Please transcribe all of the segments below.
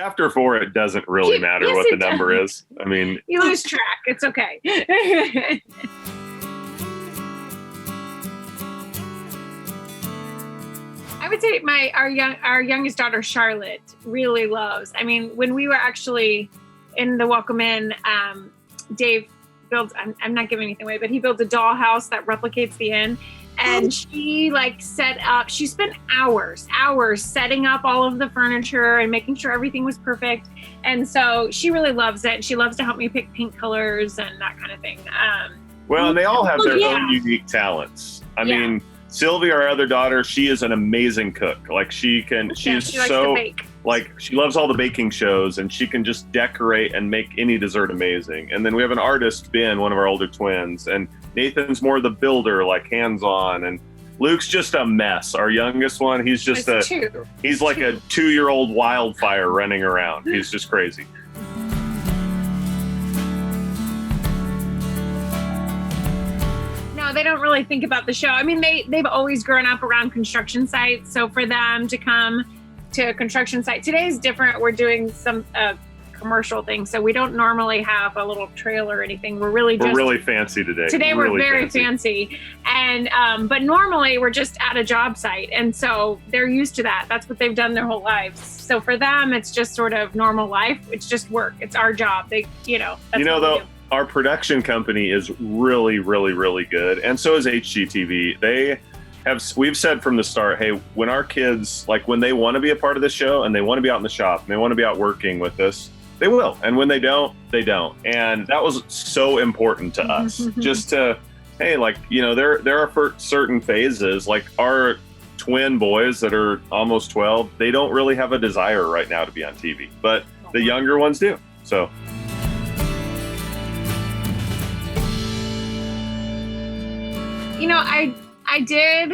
After 4, it doesn't really matter yes, what the it number does. is. I mean, You lose track. It's okay. I would say our youngest daughter, Charlotte, really loves. I mean, when we were actually in the welcome in, Dave built, I'm not giving anything away, but he built a dollhouse that replicates the inn. And she she spent hours setting up all of the furniture and making sure everything was perfect. And so she really loves it. She loves to help me pick paint colors and that kind of thing. well, and they all have their own unique talents. I mean, Sylvia, our other daughter, she is an amazing cook. Like she likes to bake. Like she loves all the baking shows, and she can just decorate and make any dessert amazing. And then we have an artist, Ben, one of our older twins, and Nathan's more the builder, like hands-on, and Luke's just a mess. Our youngest one, he's just he's like a 2-year-old wildfire running around. He's just crazy. No, they don't really think about the show. I mean, they've always grown up around construction sites, so for them to come to a construction site today is different. We're doing some commercial thing, so we don't normally have a little trailer or anything. We're really fancy today. Today we're very fancy, and but normally we're just at a job site, and so they're used to that. That's what they've done their whole lives. So for them, it's just sort of normal life. It's just work. It's our job. They, that's our production company is really, really, really good, and so is HGTV. We've said from the start, hey, when our kids, like when they want to be a part of the show and they want to be out in the shop and they want to be out working with us, they will. And when they don't, they don't. And that was so important to us. Just to, hey, like, there are certain phases, like our twin boys that are almost 12, they don't really have a desire right now to be on TV, but the younger ones do. So. I did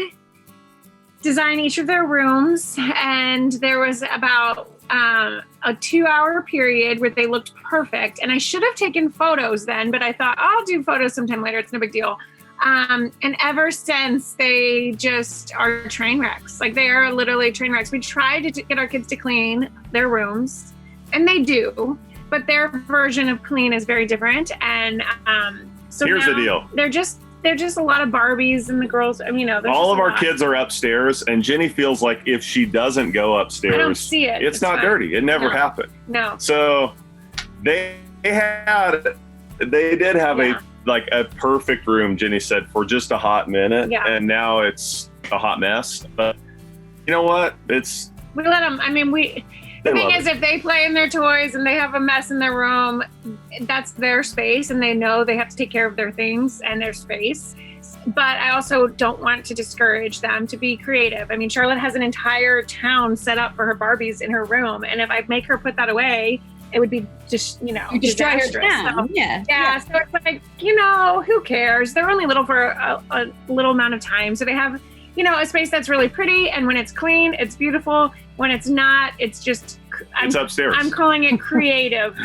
design each of their rooms, and there was about a 2-hour period where they looked perfect. And I should have taken photos then, but I thought I'll do photos sometime later. It's no big deal. And ever since, they just are train wrecks. Like they are literally train wrecks. We tried to get our kids to clean their rooms, and they do, but their version of clean is very different. And so here's the deal. They're just a lot of Barbies, and the girls, all of our kids are upstairs, and Jenny feels like if she doesn't go upstairs, I don't see it. It's not dirty. It never happened. No. So they did have a perfect room, Jenny said, for just a hot minute. Yeah. And now it's a hot mess. But you know what? We let them, the thing is, if they play in their toys and they have a mess in their room, that's their space, and they know they have to take care of their things and their space. But I also don't want to discourage them to be creative. Charlotte has an entire town set up for her Barbies in her room, and if I make her put that away, it would be just, you destroy her down. So, yeah. So it's like, who cares? They're only little for a little amount of time. So they have, a space that's really pretty, and when it's clean, it's beautiful. When it's not, it's just, it's upstairs. I'm calling it creative.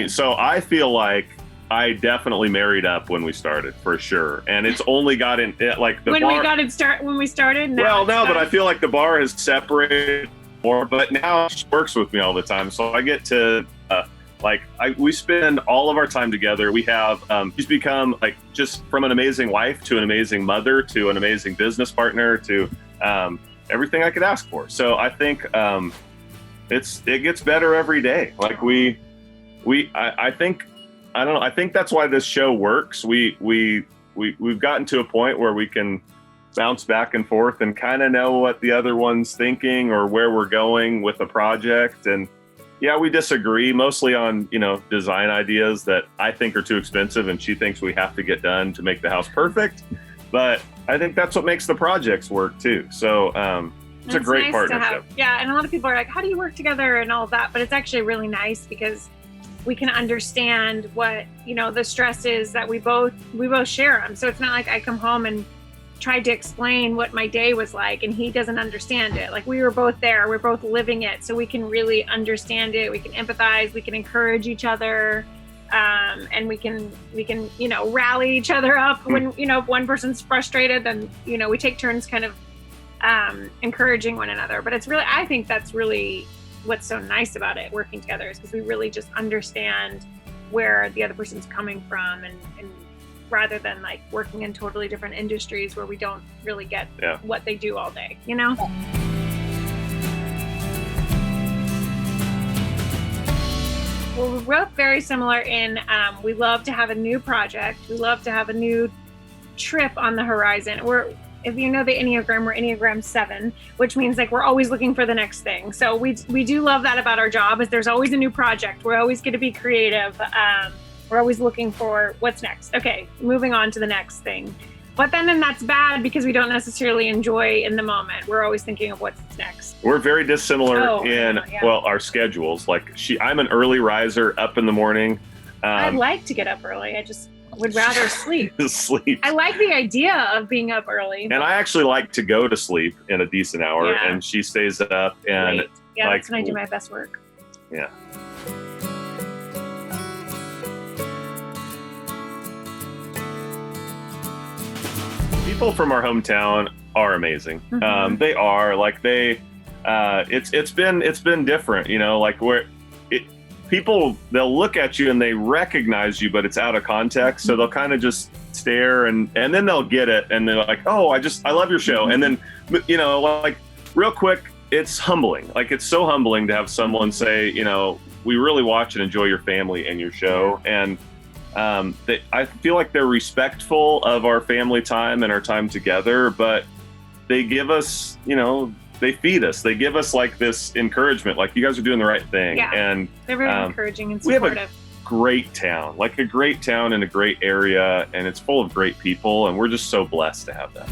So I feel like I definitely married up when we started, for sure. And it's only gotten like the when bar. When we started. But I feel like the bar has separated more. But now she works with me all the time, so I get to we spend all of our time together. We have she's become just from an amazing wife to an amazing mother to an amazing business partner to everything I could ask for. So I think it gets better every day. I think that's why this show works. We've gotten to a point where we can bounce back and forth and kind of know what the other one's thinking or where we're going with the project. And yeah, we disagree mostly on, design ideas that I think are too expensive and she thinks we have to get done to make the house perfect. But I think that's what makes the projects work too. So it's a great partnership. And a lot of people are like, how do you work together and all that? But it's actually really nice because we can understand what, the stress is that we both share them. So it's not like I come home and tried to explain what my day was like and he doesn't understand it. Like we were both there, we're both living it, so we can really understand it. We can empathize, we can encourage each other. and we can rally each other up when if one person's frustrated, then we take turns kind of encouraging one another. But I think that's really what's so nice about it, working together, is because we really just understand where the other person's coming from, and rather than like working in totally different industries where we don't really get what they do all day, Well, we're both very similar in we love to have a new project. We love to have a new trip on the horizon. If you know the Enneagram, we're Enneagram 7, which means like we're always looking for the next thing. So we do love that about our job, is there's always a new project. We're always going to be creative. We're always looking for what's next. Okay, moving on to the next thing. But then that's bad because we don't necessarily enjoy in the moment. We're always thinking of what's next. We're very dissimilar in our schedules. Like I'm an early riser, up in the morning. I'd like to get up early. I just would rather sleep. Sleep. I like the idea of being up early. And I actually like to go to sleep in a decent hour, and she stays up. And Great. Yeah, that's when I do my best work. Yeah. People from our hometown are amazing. Mm-hmm. They are it's been different, like people, they'll look at you and they recognize you, but it's out of context. So they'll kind of just stare and then they'll get it. And they're like, oh, I love your show. And then, real quick, it's humbling. Like, it's so humbling to have someone say, we really watch and enjoy your family and your show. And I feel like they're respectful of our family time and our time together, but they give us, they feed us. They give us like this encouragement, like you guys are doing the right thing. Yeah, and they're very encouraging and supportive. We have a great town, like a great town in a great area, and it's full of great people, and we're just so blessed to have that.